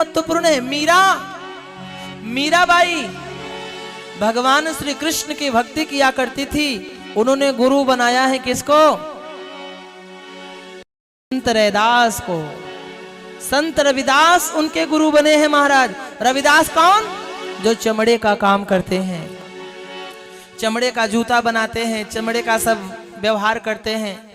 महत्वपूर्ण है। मीराबाई भगवान श्री कृष्ण की भक्ति किया करती थी। उन्होंने गुरु बनाया है किसको? संत रविदास को। संत रविदास उनके गुरु बने हैं महाराज। रविदास कौन? जो चमड़े का काम करते हैं, चमड़े का जूता बनाते हैं, चमड़े का सब व्यवहार करते हैं।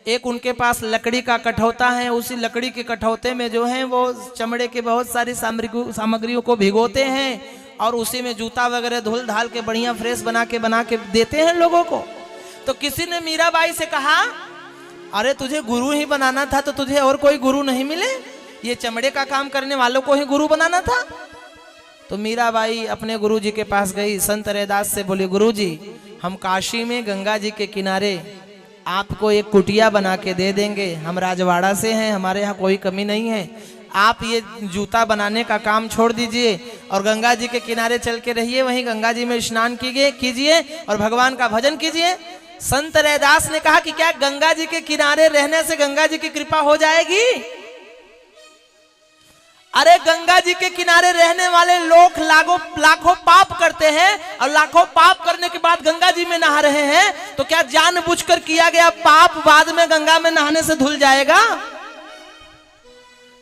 एक उनके पास लकड़ी का कठौता है, उसी लकड़ी के कठौते में जो है वो चमड़े के बहुत सारी सामग्रियों को भिगोते हैं और उसी में जूता वगैरह धुल धाल के बढ़िया फ्रेश बना के देते हैं लोगों को। तो किसी ने मीराबाई से कहा, अरे तुझे गुरु ही बनाना था तो तुझे और कोई गुरु नहीं मिले? ये चमड़े का काम करने वालों को ही गुरु बनाना था? तो मीराबाई अपने गुरुजी के पास गई, संत रविदास से बोली, गुरुजी हम काशी में गंगा जी के किनारे आपको एक कुटिया बना के दे देंगे। हम राजवाड़ा से हैं, हमारे यहाँ कोई कमी नहीं है। आप ये जूता बनाने का काम छोड़ दीजिए और गंगा जी के किनारे चल के रहिए, वहीं गंगा जी में स्नान कीजिए और भगवान का भजन कीजिए। संत रविदास ने कहा कि क्या गंगा जी के किनारे रहने से गंगा जी की कृपा हो जाएगी? अरे गंगा जी के किनारे रहने वाले लोग लाखों पाप करते हैं और लाखों पाप करने के बाद गंगा जी में नहा रहे हैं, तो क्या जानबूझकर किया गया पाप बाद में गंगा में नहाने से धुल जाएगा?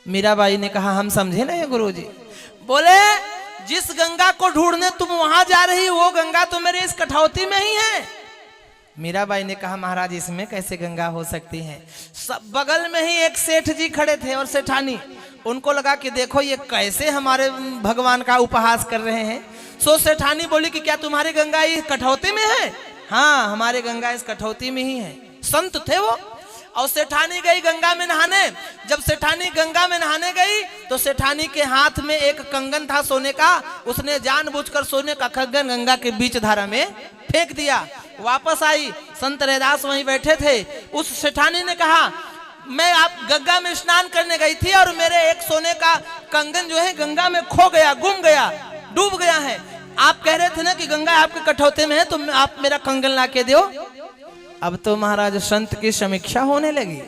मीराबाई ने कहा, हम समझे नहीं गुरुजी। बोले, जिस गंगा को ढूंढने तुम वहां जा रही वो गंगा तो मेरे इस कठौती में ही है। मीराबाई ने कहा, महाराज इसमें कैसे गंगा हो सकती है? सब बगल में ही एक सेठ जी खड़े थे और सेठानी। उनको लगा कि देखो ये कैसे हमारे भगवान का उपहास कर रहे हैं। सो सेठानी बोली कि क्या तुम्हारी गंगा इस कठौती में है? हाँ, हमारे गंगा इस कठौती में ही है। संत थे वो। और सेठानी गई गंगा में नहाने। जब सेठानी गंगा में नहाने गई तो सेठानी के हाथ में एक कंगन था सोने का। उसने जानबूझकर सोने का कंगन गंगा के बीच धारा में फेंक दिया। वापस आई, संत रविदास वहीं बैठे थे। उस सेठानी ने कहा, मैं आप गंगा में स्नान करने गई थी और मेरे एक सोने का कंगन जो है गंगा में खो गया, गुम गया, डूब गया है। आप कह रहे थे ना कि गंगा आपके कठौते में है, तो आप मेरा कंगन ला के दो। अब तो महाराज संत की समीक्षा होने लगी।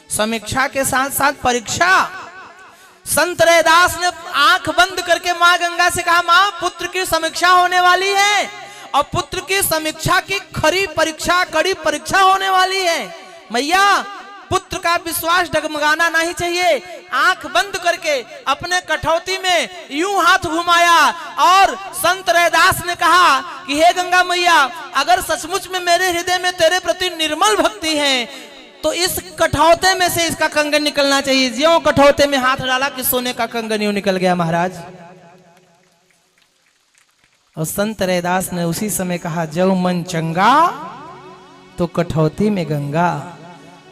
समीक्षा के साथ साथ परीक्षा। संत रविदास ने आंख बंद करके माँ गंगा से कहा, माँ पुत्र की समीक्षा होने वाली है और पुत्र की समीक्षा की खरी परीक्षा, कड़ी परीक्षा होने वाली है। मैया पुत्र का विश्वास डगमगाना नहीं चाहिए। आंख बंद करके अपने कठौती में यूं हाथ घुमाया और संत रविदास ने कहा कि हे गंगा मैया, अगर सचमुच में मेरे हृदय में तेरे प्रति निर्मल भक्ति है तो इस कठौते में से इसका कंगन निकलना चाहिए। ज्यों कठौते में हाथ डाला कि सोने का कंगन यूं निकल गया महाराज। और संत रविदास ने उसी समय कहा, जब मन चंगा तो कठौती में गंगा।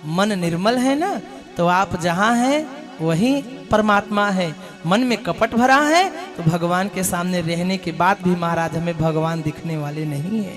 मन निर्मल है ना, तो आप जहां हैं वही परमात्मा है। मन में कपट भरा है तो भगवान के सामने रहने के बाद भी महाराज हमें भगवान दिखने वाले नहीं है।